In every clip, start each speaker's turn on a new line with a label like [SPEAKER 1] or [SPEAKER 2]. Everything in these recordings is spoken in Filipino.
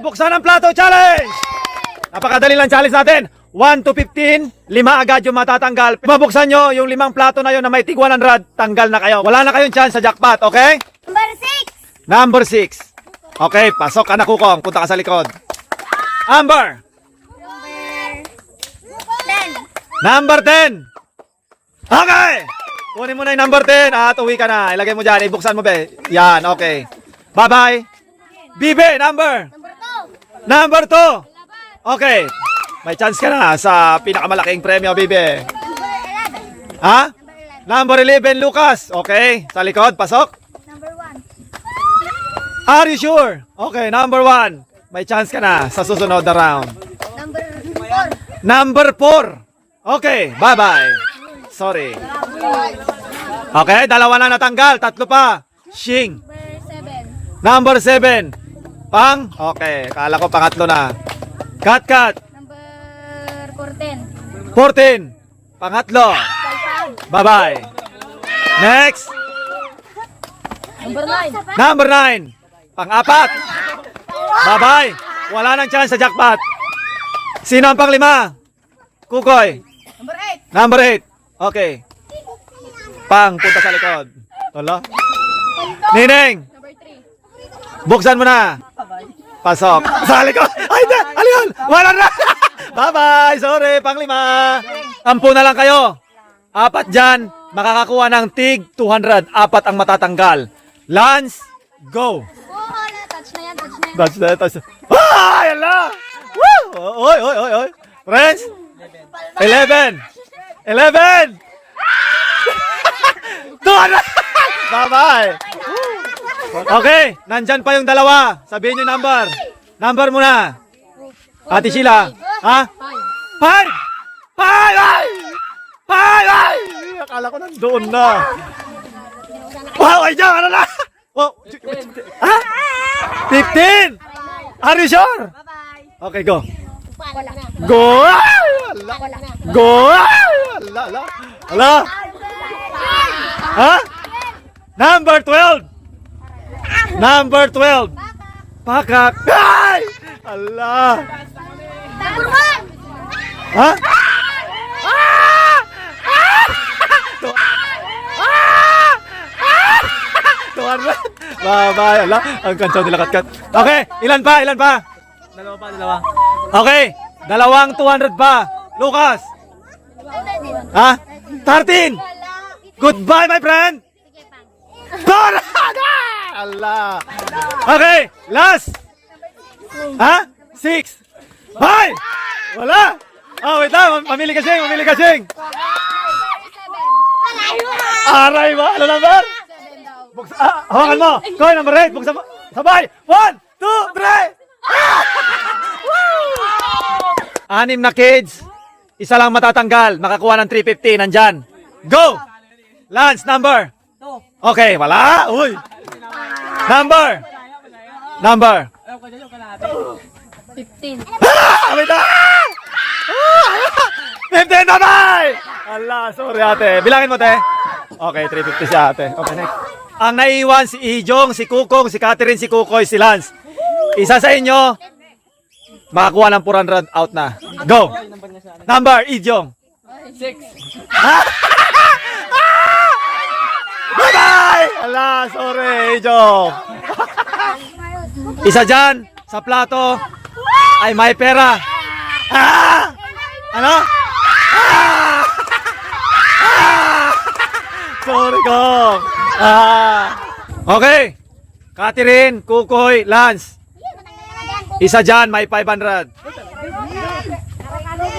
[SPEAKER 1] buksan ang plato challenge! Napakadali lang challenge natin. 1 to 15, 5 agad yung matatanggal. Mabuksan nyo yung 5 plato na yun na may tig 100, tanggal na kayo. Wala na kayong chance sa jackpot, okay?
[SPEAKER 2] Number 6.
[SPEAKER 1] Number 6. Okay, pasok ka na Kukong. Punta ka sa likod. Amber.
[SPEAKER 2] Number 10.
[SPEAKER 1] Number 10. Okay. Kunin mo na yung number 10 at uwi ka na. Ilagay mo dyan. Ibuksan mo, be. Yan, okay. Bye-bye. Bibe, number.
[SPEAKER 2] Number 2.
[SPEAKER 1] Number 2. Okay. May chance ka na sa pinakamalaking premyo, Bibe.
[SPEAKER 2] Number 11.
[SPEAKER 1] Ha?
[SPEAKER 2] Number 11.
[SPEAKER 1] Number 11, Lucas. Okay. Sa likod, pasok.
[SPEAKER 2] Number 1.
[SPEAKER 1] Are you sure? Okay, number 1. May chance ka na sa susunod na round.
[SPEAKER 2] Number 4.
[SPEAKER 1] Number 4. Okay, bye-bye. Sorry. Okay, dalawa na natanggal. Tatlo pa. Shing.
[SPEAKER 2] Number 7.
[SPEAKER 1] Number 7. Pang? Okay, kala ko pangatlo na. Cut.
[SPEAKER 2] Number 14.
[SPEAKER 1] 14. Pangatlo. Bye-bye. Next.
[SPEAKER 2] Number 9.
[SPEAKER 1] Number 9. Pang-apat. Bye-bye. Wala nang chance sa jackpot. Sino ang pang-5? Kukoy.
[SPEAKER 2] Number 8.
[SPEAKER 1] Number 8. Okay. Pang, punta sa likod. Tolo. Nineng,
[SPEAKER 2] Number 3.
[SPEAKER 1] buksan mo na. Pasok. Sa likod. Ay, na. Alin. Wala na. Bye-bye. Sorry, pang-5. 10 na lang kayo. 4 dyan. Makakakuha ng tig 200. 4 ang matatanggal. Lance, go.
[SPEAKER 2] Touch na yan. Touch na yan.
[SPEAKER 1] Touch. Ay, ala. Woo! Oy. Friends? 11. 11. 200. Bye-bye. Okay, nandyan pa yung dalawa. Sabihin nyo number. Number muna. Ate Sheila. Ha? 5. 5. Akala ko nandoon na. Wow, ay dyan. Ano na? Wow. Ha? 15. Are you sure?
[SPEAKER 2] Bye-bye.
[SPEAKER 1] Okay, go.
[SPEAKER 2] Wala na.
[SPEAKER 1] Go! Ala.
[SPEAKER 2] Wala na.
[SPEAKER 1] Go! Ala. Ha? Number 12. Number 12. Pakak. Ay! Ala.
[SPEAKER 2] Number 1.
[SPEAKER 1] Ha? Bye-bye. Ala. Ang kansaw nila kat-kat. Okay. Ilan pa?
[SPEAKER 3] Dalawa.
[SPEAKER 1] Okay. 200 pa. Lucas. Ha? 13. Goodbye, my friend. Dora! Allah. Okay, last. Ha? 6. Bye! Wala. Wait lang. Mamili ka, Sheng. Aray ba? Ano number? Hawakan mo. Koy, number 8. Buksan mo. Sabay. 1, 2, 3. 6 na kids. Isa lang matatanggal. Makakuha ng 350. Nandyan. Go! Lance, number. Okay, wala. Uy. Number.
[SPEAKER 2] 15.
[SPEAKER 1] Wait na. 15 na ba? Allah, sorry ate. Bilangin mo, te. Okay, 350 siya, ate. Okay, next. Ang naiwan si Ijong, si Kukong, si Catherine, si Kukoy, si Lance. Isa sa inyo, makakuha ng 400 out na. Go. Number, Ijong.
[SPEAKER 3] 6.
[SPEAKER 1] Bye-bye! Allah, sorry, Ijong. Isa dyan, sa plato, ay may pera. Ano? Sorry, Kong. Okay. Catherine, Kukoy, Lance. Isa dyan, may 500.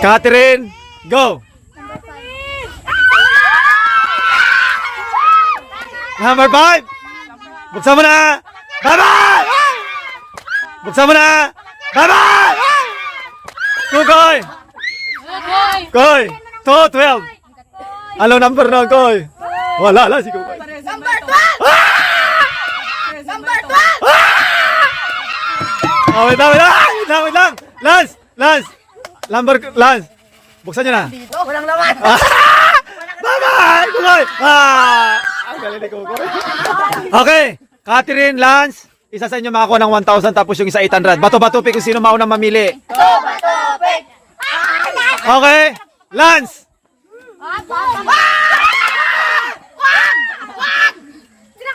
[SPEAKER 1] Catherine, go. Number 5. Buksan mo na. Bye-bye! Buksan mo na. Bye-bye! Kukoy. Koy. 12. Ano number na, Koy? Wala, si Kukoy.
[SPEAKER 2] Number 12. Number 12.
[SPEAKER 1] Wait lang. Lance. Lance. Buksan nyo na.
[SPEAKER 2] Walang laman.
[SPEAKER 1] Bye-bye! Kukoy! Ang galing ni Kukoy. Okay. Catherine, Lance, Isa sa inyo makakuha ng 1,000 tapos yung isa 800. Bato-bato pick kung sino maunang mamili. Okay. Lance.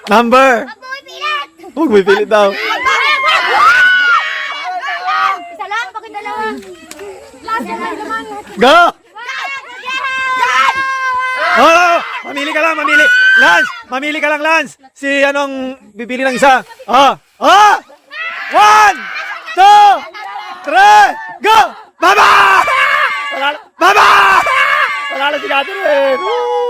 [SPEAKER 1] Number. Huwag may pilit daw.
[SPEAKER 2] Isa lang, bakit dalawa? Last na naman.
[SPEAKER 1] Go! Oh, mamili ka lang, mamili. Lance, mamili ka lang, Lance. Si anong bibili ng isa? Ah, ah! 1, 2, 3, go! Baba! Wala na, baba! Wala na si Catherine. Woo!